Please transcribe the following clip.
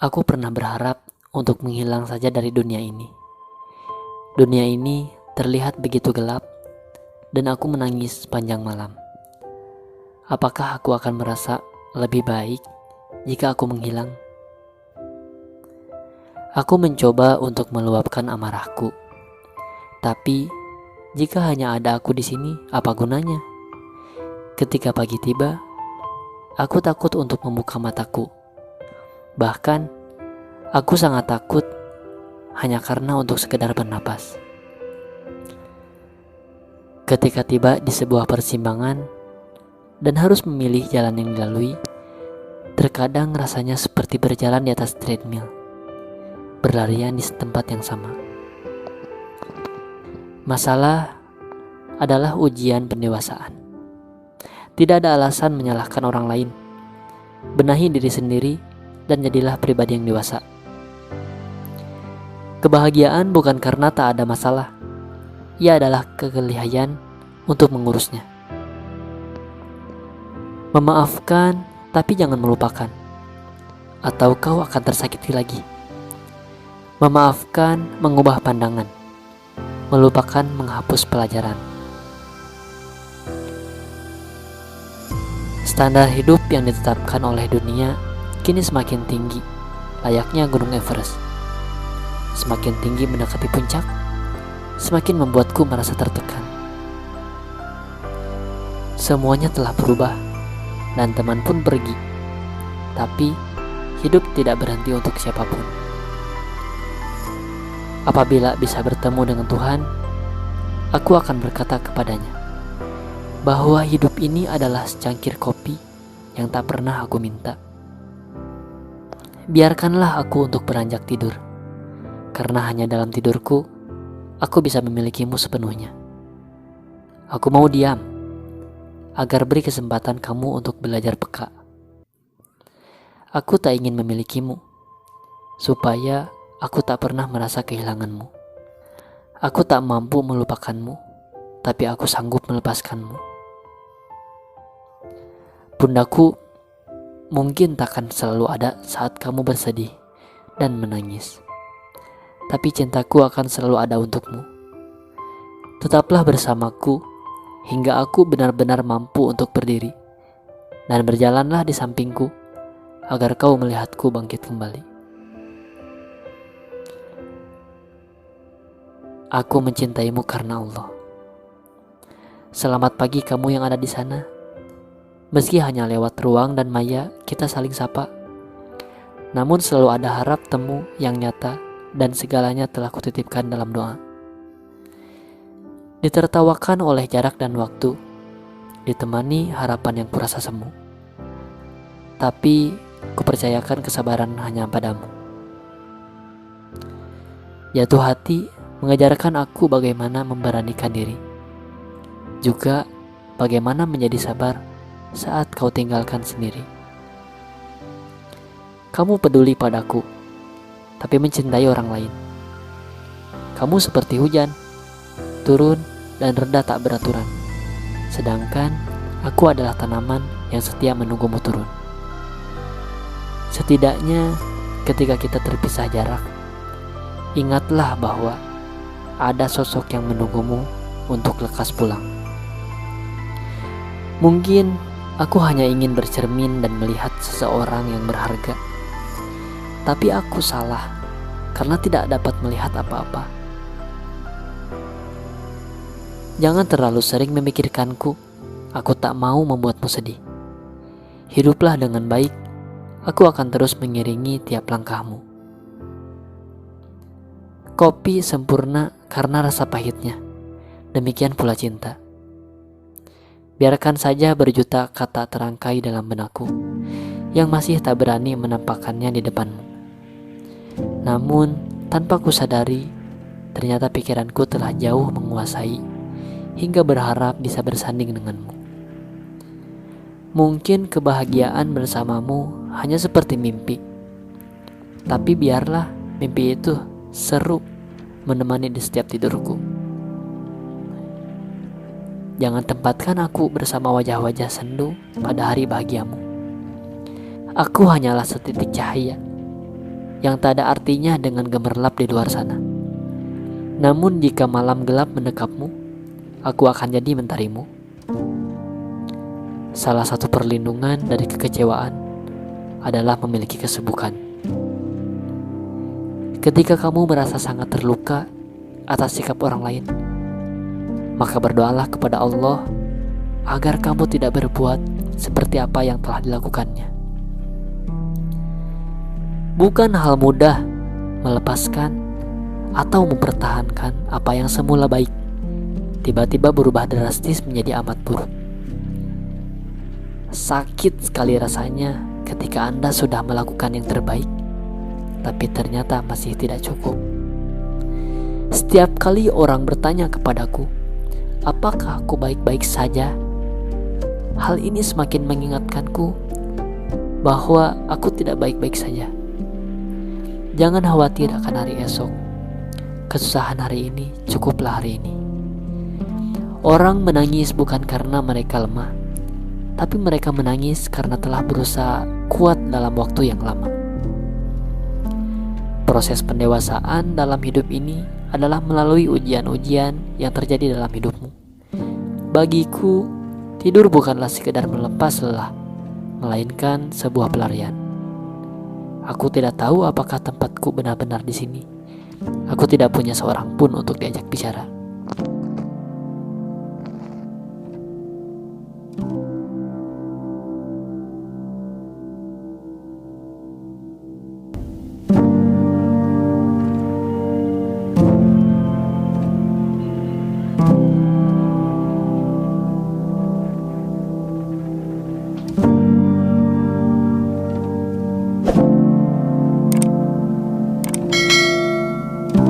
Aku pernah berharap untuk menghilang saja dari dunia ini. Dunia ini terlihat begitu gelap dan aku menangis sepanjang malam. Apakah aku akan merasa lebih baik jika aku menghilang? Aku mencoba untuk meluapkan amarahku. Tapi jika hanya ada aku di sini, apa gunanya? Ketika pagi tiba, aku takut untuk membuka mataku. Bahkan, aku sangat takut hanya karena untuk sekedar bernapas. Ketika tiba di sebuah persimpangan dan harus memilih jalan yang dilalui, terkadang rasanya seperti berjalan di atas treadmill, berlarian di tempat yang sama. Masalah adalah ujian pendewasaan. Tidak ada alasan menyalahkan orang lain. Benahi diri sendiri dan jadilah pribadi yang dewasa. Kebahagiaan bukan karena tak ada masalah. Ia adalah kegelisahan untuk mengurusnya. Memaafkan tapi jangan melupakan, atau kau akan tersakiti lagi. Memaafkan mengubah pandangan, melupakan menghapus pelajaran. Standar hidup yang ditetapkan oleh dunia kini semakin tinggi, layaknya Gunung Everest. Semakin tinggi mendekati puncak, semakin membuatku merasa tertekan. Semuanya telah berubah, dan teman pun pergi. Tapi, hidup tidak berhenti untuk siapapun. Apabila bisa bertemu dengan Tuhan, aku akan berkata kepadanya, bahwa hidup ini adalah secangkir kopi yang tak pernah aku minta. Biarkanlah aku untuk beranjak tidur, karena hanya dalam tidurku, aku bisa memilikimu sepenuhnya. Aku mau diam, agar beri kesempatan kamu untuk belajar peka. Aku tak ingin memilikimu, supaya aku tak pernah merasa kehilanganmu. Aku tak mampu melupakanmu, tapi aku sanggup melepaskanmu. Pundaku mungkin takkan selalu ada saat kamu bersedih dan menangis, tapi cintaku akan selalu ada untukmu. Tetaplah bersamaku hingga aku benar-benar mampu untuk berdiri, dan berjalanlah di sampingku agar kau melihatku bangkit kembali. Aku mencintaimu karena Allah. Selamat pagi kamu yang ada di sana. Meski hanya lewat ruang dan maya kita saling sapa, namun selalu ada harap temu yang nyata dan segalanya telah kutitipkan dalam doa. Ditertawakan oleh jarak dan waktu, ditemani harapan yang kurasa semu. Tapi kupercayakan kesabaran hanya padamu. Jatuh hati mengajarkan aku bagaimana memberanikan diri, juga bagaimana menjadi sabar saat kau tinggalkan sendiri. Kamu peduli padaku, tapi mencintai orang lain. Kamu seperti hujan, turun dan reda tak beraturan. Sedangkan aku adalah tanaman yang setia menunggumu turun. Setidaknya ketika kita terpisah jarak, ingatlah bahwa ada sosok yang menunggumu untuk lekas pulang. Mungkin aku hanya ingin bercermin dan melihat seseorang yang berharga. Tapi aku salah karena tidak dapat melihat apa-apa. Jangan terlalu sering memikirkanku. Aku tak mau membuatmu sedih. Hiduplah dengan baik. Aku akan terus mengiringi tiap langkahmu. Kopi sempurna karena rasa pahitnya. Demikian pula cinta. Biarkan saja berjuta kata terangkai dalam benakku yang masih tak berani menampakkannya di depanmu. Namun, tanpa kusadari, ternyata pikiranku telah jauh menguasai hingga berharap bisa bersanding denganmu. Mungkin kebahagiaan bersamamu hanya seperti mimpi. Tapi biarlah mimpi itu seru menemani di setiap tidurku. Jangan tempatkan aku bersama wajah-wajah sendu pada hari bahagiamu. Aku hanyalah setitik cahaya, yang tak ada artinya dengan gemerlap di luar sana. Namun jika malam gelap mendekapmu, aku akan jadi mentarimu. Salah satu perlindungan dari kekecewaan adalah memiliki kesibukan. Ketika kamu merasa sangat terluka atas sikap orang lain, maka berdoalah kepada Allah agar kamu tidak berbuat seperti apa yang telah dilakukannya. Bukan hal mudah melepaskan atau mempertahankan apa yang semula baik, tiba-tiba berubah drastis menjadi amat buruk. Sakit sekali rasanya ketika Anda sudah melakukan yang terbaik, tapi ternyata masih tidak cukup. Setiap kali orang bertanya kepadaku, apakah aku baik-baik saja? Hal ini semakin mengingatkanku bahwa aku tidak baik-baik saja. Jangan khawatir akan hari esok. Kesusahan hari ini cukuplah hari ini. Orang menangis bukan karena mereka lemah, tapi mereka menangis karena telah berusaha kuat dalam waktu yang lama. Proses pendewasaan dalam hidup ini adalah melalui ujian-ujian yang terjadi dalam hidupmu. Bagiku, tidur bukanlah sekedar melepas lelah, melainkan sebuah pelarian. Aku tidak tahu apakah tempatku benar-benar di sini. Aku tidak punya seorang pun untuk diajak bicara.